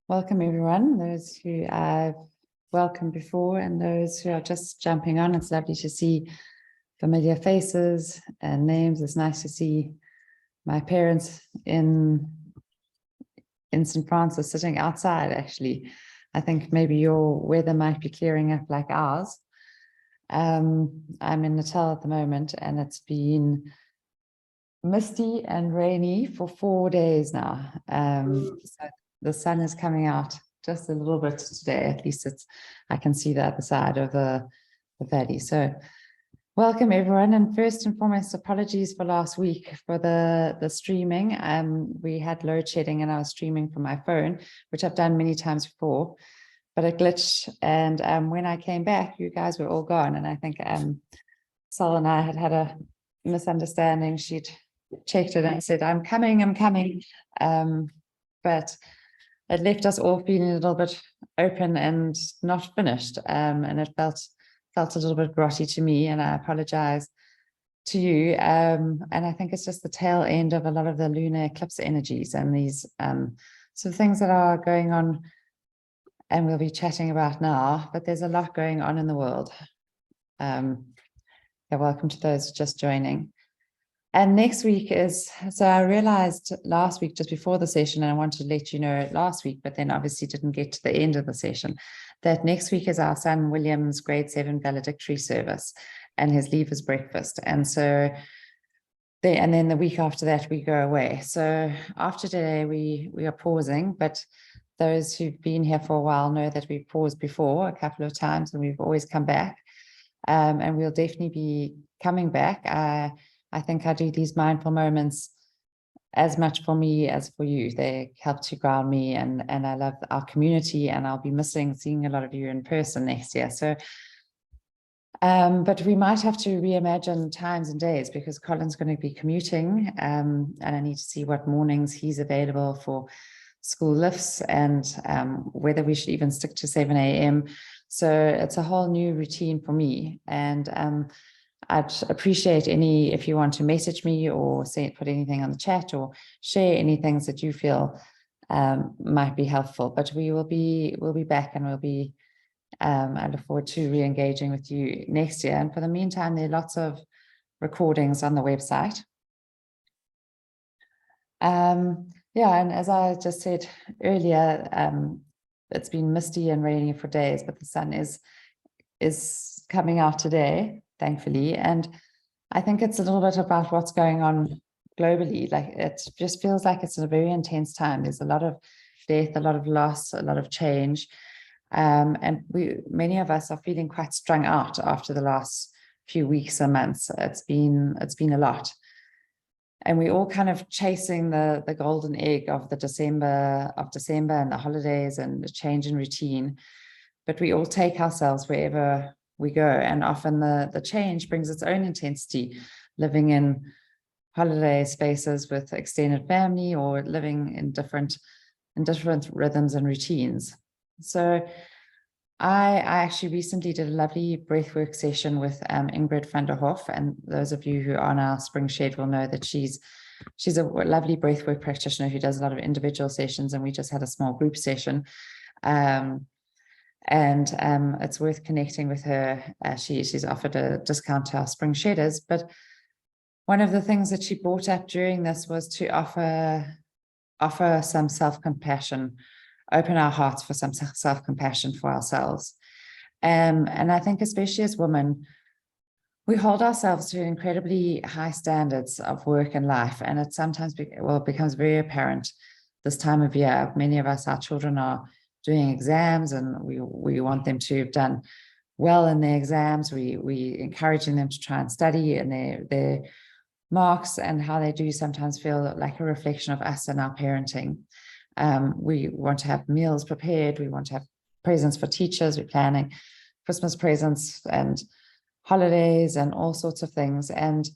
Welcome everyone, those who I've welcomed before and those who are just jumping on. It's lovely to see familiar faces and names. It's nice to see my parents in St. Francis sitting outside actually. I think maybe your weather might be clearing up like ours. I'm in Natal at the moment and it's been misty and rainy for 4 days now. So the sun is coming out just a little bit today. At least I can see the other side of the valley. So welcome everyone. And first and foremost, apologies for last week for the streaming. We had load shedding and I was streaming from my phone, which I've done many times before, but it glitched. And when I came back, you guys were all gone. And I think Sol and I had a misunderstanding. She'd checked it and said, I'm coming. But it left us all feeling a little bit open and not finished. And it felt a little bit grotty to me, and I apologize to you. And I think it's just the tail end of a lot of the lunar eclipse energies and these sort of things that are going on, and we'll be chatting about now, but there's a lot going on in the world. Welcome to those just joining. And next week so I realized last week, just before the session, and I wanted to let you know last week, but then obviously didn't get to the end of the session, that next week is our son William's grade 7 valedictory service and his leavers breakfast. And so, and then the week after that, we go away. So after today, we are pausing, but those who've been here for a while know that we've paused before a couple of times and we've always come back. And we'll definitely be coming back. I think I do these mindful moments as much for me as for you. They help to ground me, and I love our community, and I'll be missing seeing a lot of you in person next year. So, but we might have to reimagine times and days because Colin's going to be commuting, and I need to see what mornings he's available for school lifts and whether we should even stick to 7 a.m. So it's a whole new routine for me, and I'd appreciate if you want to message me or put anything on the chat or share any things that you feel might be helpful. But we'll be back, and I look forward to re-engaging with you next year. And for the meantime, there are lots of recordings on the website. Yeah, and as I just said earlier, it's been misty and rainy for days, but the sun is coming out today, thankfully. And I think it's a little bit about what's going on globally. Like, it just feels like it's a very intense time. There's a lot of death, a lot of loss, a lot of change. And many of us are feeling quite strung out after the last few weeks and months. It's been a lot. And we're all kind of chasing the golden egg of December and the holidays and the change in routine. But we all take ourselves wherever we go. And often the change brings its own intensity, living in holiday spaces with extended family or living in different rhythms and routines. So I actually recently did a lovely breathwork session with Ingrid van der Hof, and those of you who are on our spring shed will know that she's a lovely breathwork practitioner who does a lot of individual sessions, and we just had a small group session. It's worth connecting with her. She's offered a discount to our spring shedders, but one of the things that she brought up during this was to offer some self-compassion, open our hearts for some self-compassion for ourselves. And I think especially as women, we hold ourselves to incredibly high standards of work and life, and it sometimes becomes very apparent this time of year. Many of us, our children are doing exams, and we want them to have done well in their exams. We encouraging them to try and study, and their marks and how they do sometimes feel like a reflection of us and our parenting. We want to have meals prepared. We want to have presents for teachers. We're planning Christmas presents and holidays and all sorts of things. And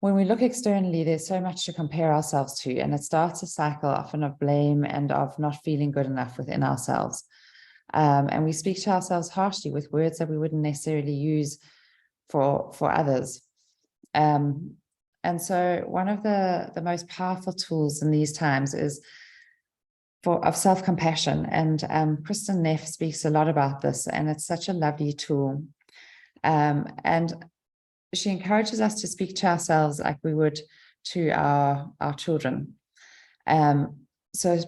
when we look externally, there's so much to compare ourselves to, and it starts a cycle often of blame and of not feeling good enough within ourselves. And we speak to ourselves harshly with words that we wouldn't necessarily use for others. And so one of the most powerful tools in these times is of self-compassion. And Kristin Neff speaks a lot about this, and it's such a lovely tool. And she encourages us to speak to ourselves like we would to our children. So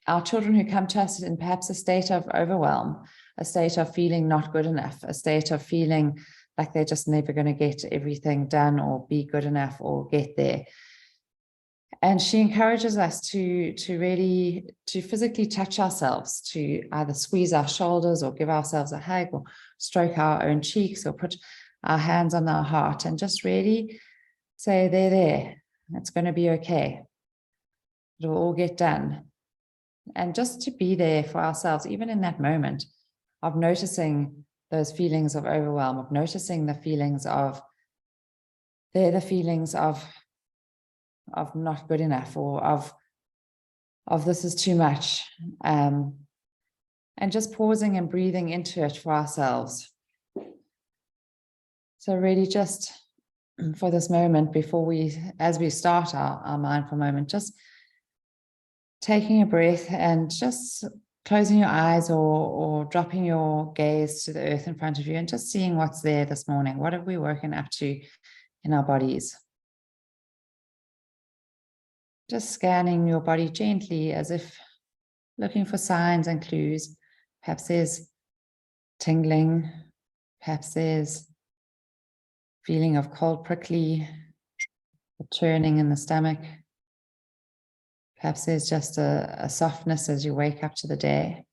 our children who come to us in perhaps a state of overwhelm, a state of feeling not good enough, a state of feeling like they're just never going to get everything done or be good enough or get there. And she encourages us to really physically touch ourselves, to either squeeze our shoulders or give ourselves a hug or stroke our own cheeks or put our hands on our heart and just really say, they're there. It's going to be okay. It'll all get done. And just to be there for ourselves, even in that moment of noticing those feelings of overwhelm, of noticing the feelings of, they're the feelings of not good enough, or of this is too much. And just pausing and breathing into it for ourselves. So really just for this moment, before as we start our mindful moment, just taking a breath and just closing your eyes or dropping your gaze to the earth in front of you and just seeing what's there this morning. What have we woken up to in our bodies? Just scanning your body gently as if looking for signs and clues. Perhaps there's tingling, perhaps there's feeling of cold prickly, a churning in the stomach. Perhaps there's just a softness as you wake up to the day.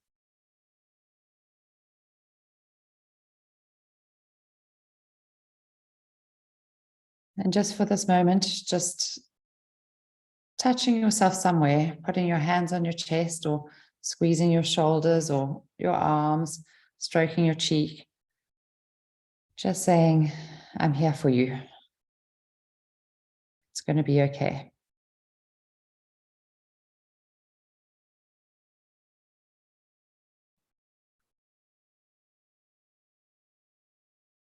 And just for this moment, just touching yourself somewhere, putting your hands on your chest or squeezing your shoulders or your arms, stroking your cheek. Just saying, I'm here for you. It's going to be okay.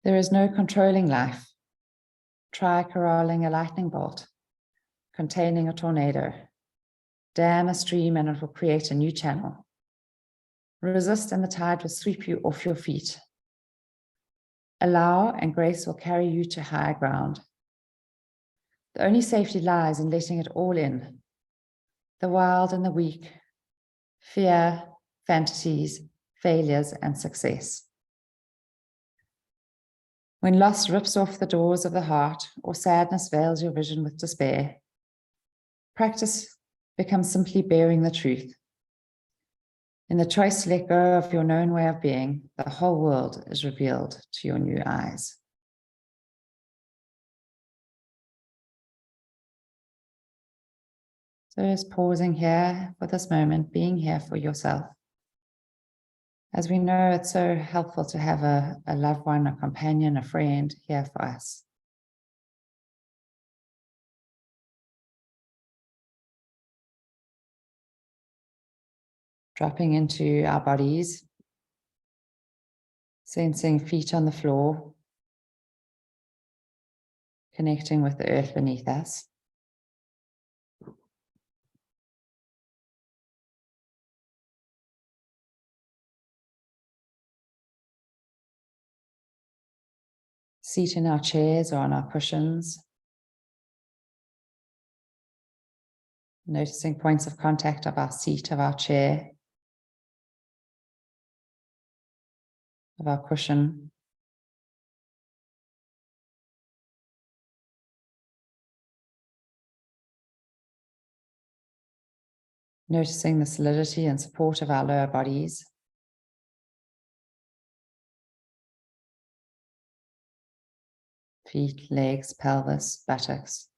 There is no controlling life. Try corralling a lightning bolt, containing a tornado. Dam a stream and it will create a new channel. Resist and the tide will sweep you off your feet. Allow and grace will carry you to higher ground. The only safety lies in letting it all in. The wild and the weak, fear, fantasies, failures, and success. When loss rips off the doors of the heart or sadness veils your vision with despair, practice becomes simply bearing the truth. In the choice to let go of your known way of being, the whole world is revealed to your new eyes. So just pausing here for this moment, being here for yourself. As we know, it's so helpful to have a loved one, a companion, a friend here for us. Dropping into our bodies, sensing feet on the floor, connecting with the earth beneath us. Seat in our chairs or on our cushions. Noticing points of contact of our seat, of our chair, of our cushion. Noticing the solidity and support of our lower bodies. Feet, legs, pelvis, buttocks.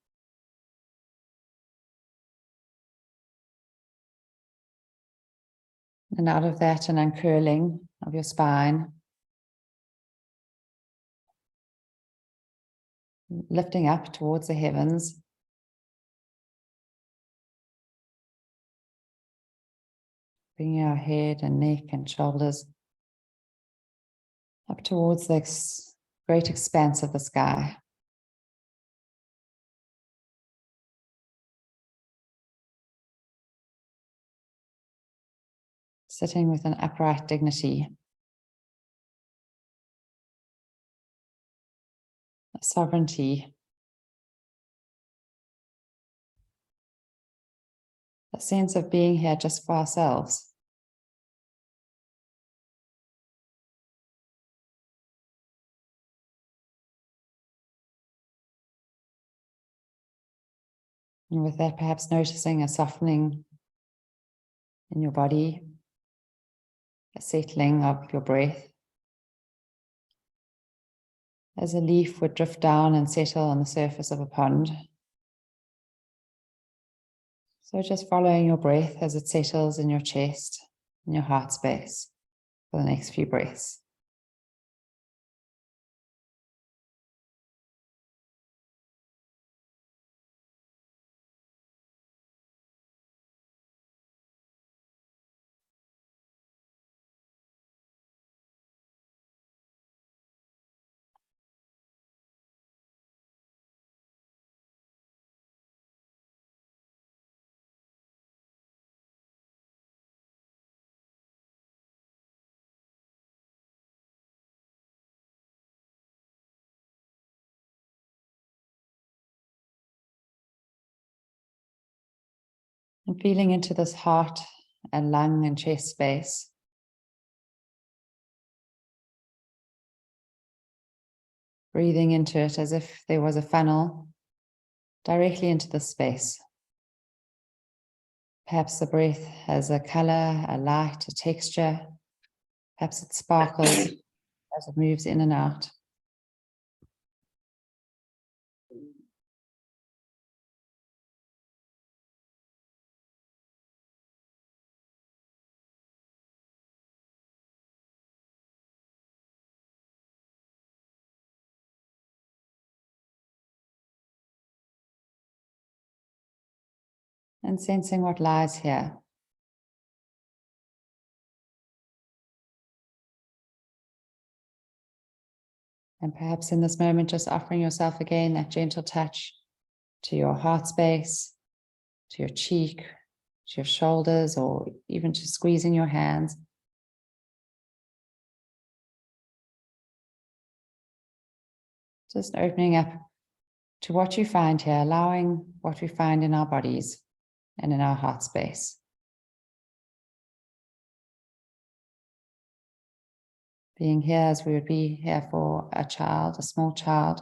And out of that, an uncurling of your spine. Lifting up towards the heavens. Bringing our head and neck and shoulders up towards the great expanse of the sky. sitting with an upright dignity, a sovereignty, a sense of being here just for ourselves. And with that, perhaps noticing a softening in your body, a settling of your breath, as a leaf would drift down and settle on the surface of a pond. So just following your breath as it settles in your chest, in your heart space for the next few breaths. And feeling into this heart and lung and chest space. Breathing into it as if there was a funnel directly into the space. Perhaps the breath has a color, a light, a texture. Perhaps it sparkles as it moves in and out. And sensing what lies here. And perhaps in this moment, just offering yourself again that gentle touch to your heart space, to your cheek, to your shoulders, or even just squeezing your hands. Just opening up to what you find here, allowing what we find in our bodies and in our heart space. Being here as we would be here for a child, a small child.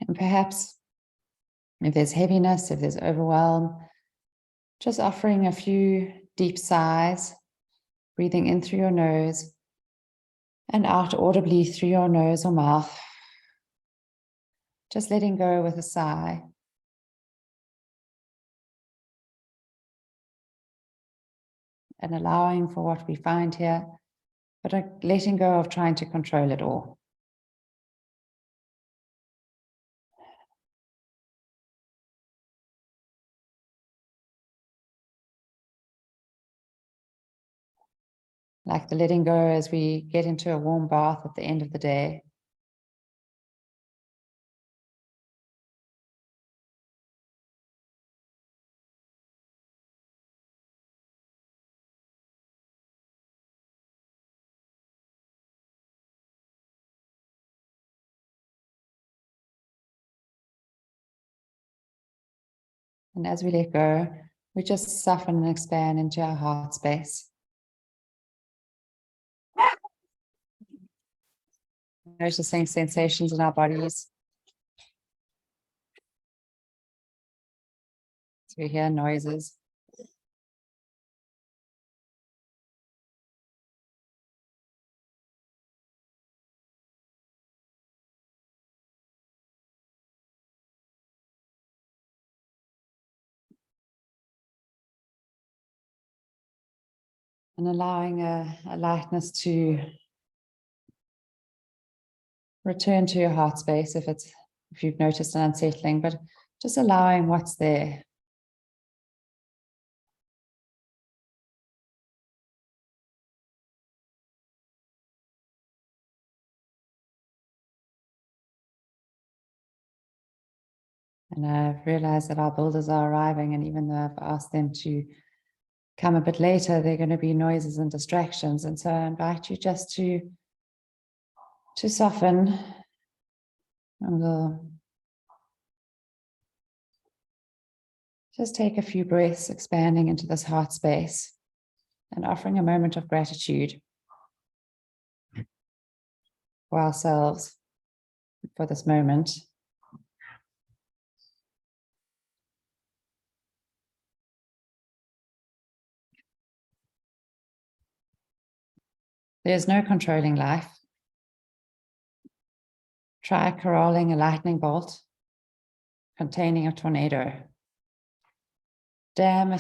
And perhaps if there's heaviness, if there's overwhelm, just offering a few deep sighs, breathing in through your nose and out audibly through your nose or mouth. Just letting go with a sigh. And allowing for what we find here, but letting go of trying to control it all. Like the letting go as we get into a warm bath at the end of the day. And as we let go, we just soften and expand into our heart space. Noticing sensations in our bodies. So we hear noises. And allowing a lightness to return to your heart space if you've noticed an unsettling, but just allowing what's there. And I've realized that our builders are arriving, and even though I've asked them to come a bit later, there are going to be noises and distractions. And so I invite you just to soften, and we'll just take a few breaths, expanding into this heart space and offering a moment of gratitude for ourselves, for this moment. There's no controlling life. Try corralling a lightning bolt containing a tornado. Dam a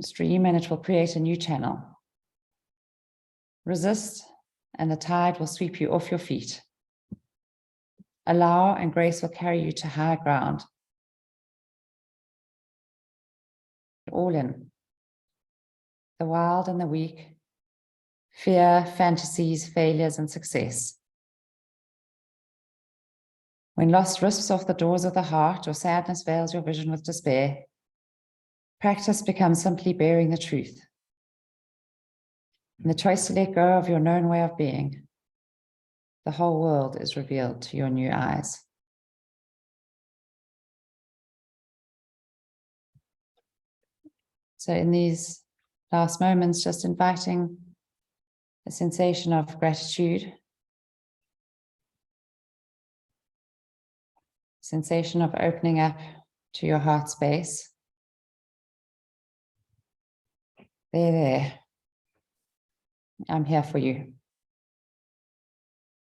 stream and it will create a new channel. Resist and the tide will sweep you off your feet. Allow and grace will carry you to higher ground. All in. The wild and the weak. Fear, fantasies, failures, and success. When loss risps off the doors of the heart or sadness veils your vision with despair, practice becomes simply bearing the truth. In the choice to let go of your known way of being, the whole world is revealed to your new eyes. So in these last moments, just inviting a sensation of gratitude, sensation of opening up to your heart space. There. I'm here for you.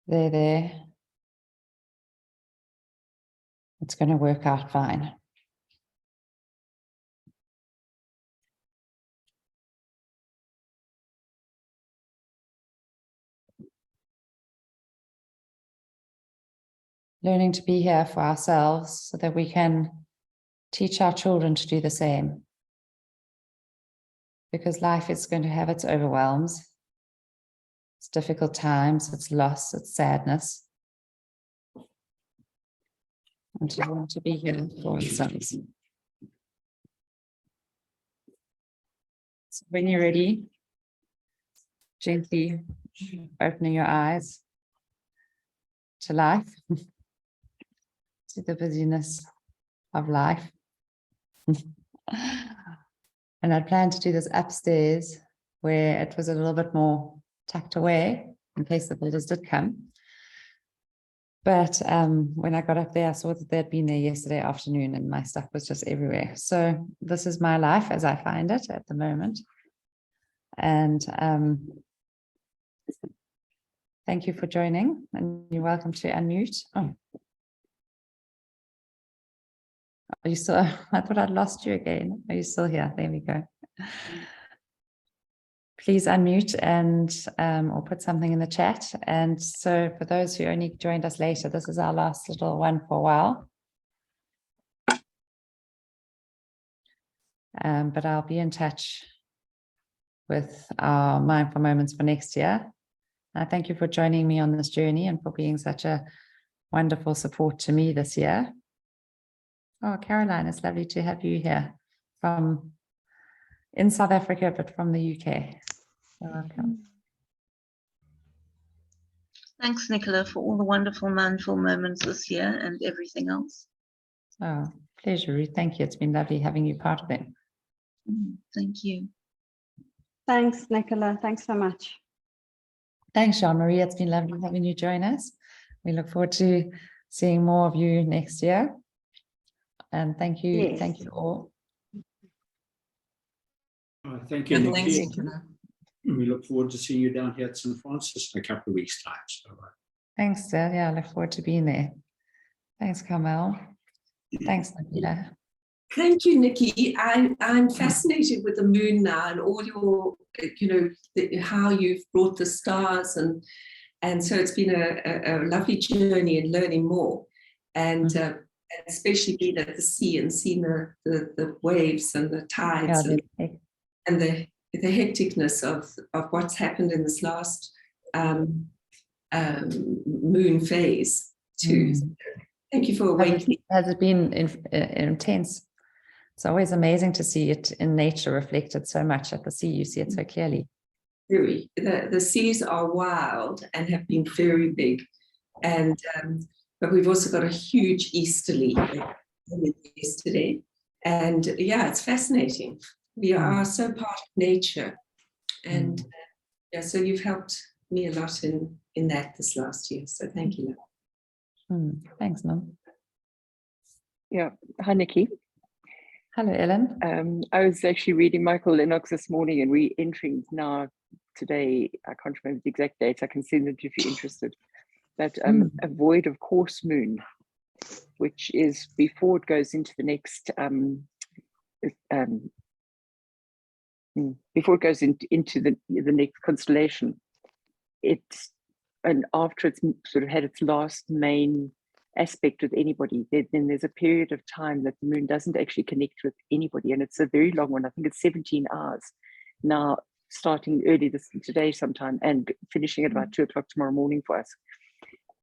There. It's going to work out fine. Learning to be here for ourselves so that we can teach our children to do the same. Because life is going to have its overwhelms, its difficult times, its loss, its sadness. And to want to be here for ourselves. So when you're ready, gently opening your eyes to life, to the busyness of life. And I plan to do this upstairs where it was a little bit more tucked away in case the builders did come. But when I got up there, I saw that they'd been there yesterday afternoon and my stuff was just everywhere. So this is my life as I find it at the moment. And thank you for joining, and you're welcome to unmute. Oh. Are you still? I thought I'd lost you again. Are you still here? There we go. Please unmute and or put something in the chat. And so for those who only joined us later, this is our last little one for a while. But I'll be in touch with our mindful moments for next year. Thank you for joining me on this journey and for being such a wonderful support to me this year. Oh, Caroline, it's lovely to have you here from in South Africa, but from the UK. Welcome. Thanks, Nicola, for all the wonderful mindful moments this year and everything else. Oh, pleasure, Ruth. Thank you. It's been lovely having you part of it. Thank you. Thanks, Nicola. Thanks so much. Thanks, Jean-Marie. It's been lovely having you join us. We look forward to seeing more of you next year. And thank you. Yes. Thank you all. Thank you, Nikki. Thanks, Nicola. We look forward to seeing you down here at St. Francis in a couple of weeks' time. So, Thanks, Dad. Yeah, I look forward to being there. Thanks, Carmel. Thanks, Nikita. Thank you, Nikki. I'm fascinated with the moon now and all your, how you've brought the stars and so it's been a lovely journey in learning more and especially being at the sea and seeing the waves and the tides and the hecticness of what's happened in this last moon phase too. Thank you for awakening. Has it been intense? It's always amazing to see it in nature reflected so much. At the sea, you see it so clearly. Very. The seas are wild and have been very big, and but we've also got a huge easterly yesterday, and yeah, it's fascinating. We are so part of nature, and yeah, so you've helped me a lot in that this last year. So thank you. Thanks, Mum. Yeah. Hi, Nikki. Hello, Ellen. I was actually reading Michael Lennox this morning and re-entering now today. I can't remember the exact dates. I can send them to you if you're interested. That a void of course moon, which is before it goes into the next before it goes into the next constellation. And after it's sort of had its last main aspect with anybody, then there's a period of time that the moon doesn't actually connect with anybody, and it's a very long one. I think it's 17 hours now, starting early today sometime and finishing at about 2 o'clock tomorrow morning for us.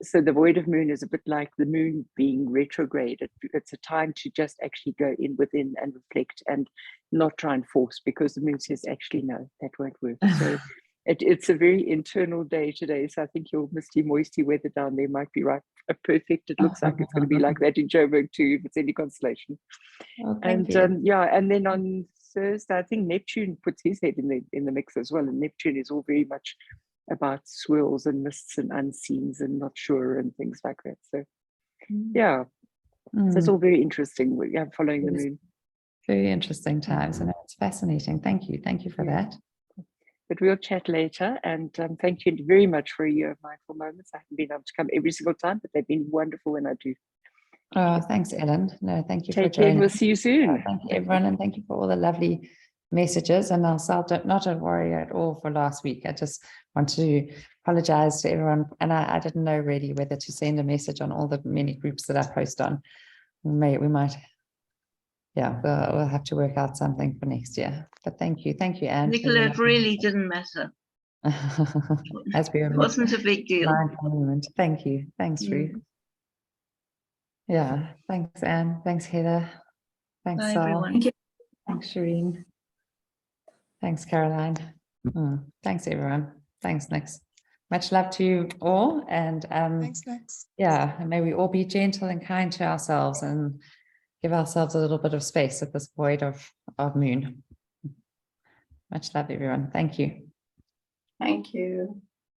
So the void of moon is a bit like the moon being retrograde. It's a time to just actually go within and reflect and not try and force, because the moon says actually no, that won't work. So it's a very internal day today. So I think your misty moisty weather down there might be right. Perfect. It looks like it's going to be like that in Joburg too, if it's any constellation. Thank you. Yeah, and then on Thursday, I think Neptune puts his head in the mix as well. And Neptune is all very much about swirls and mists and unseens and not sure and things like that. So yeah, so it's all very interesting. We are following the moon. Very interesting times, and it's fascinating. Thank you. Thank you for that. But we'll chat later, and thank you very much for a year of Mindful Moments. I haven't been able to come every single time, but they've been wonderful when I do. Oh, thanks, Ellen. No, thank you for Take care, joining. we'll see you soon. Thank you, everyone, and thank you for all the lovely messages. And also, not a worry at all for last week. I just want to apologize to everyone, and I didn't know really whether to send a message on all the many groups that I post on. We might. Yeah, we'll have to work out something for next year. But thank you, Anne. Nicola, it really didn't matter. As we It wasn't a big deal. Moment. Thank you. Thanks, Ruth. Yeah, thanks, Anne. Thanks, Heather. Thanks, Bye, Sal. everyone. Thanks, Shireen. Thanks, Caroline. Thanks, everyone. Thanks, Nix. Much love to you all. And Thanks, Nix. yeah, and may we all be gentle and kind to ourselves and give ourselves a little bit of space at this void of moon. Much love, everyone. Thank you. Thank you.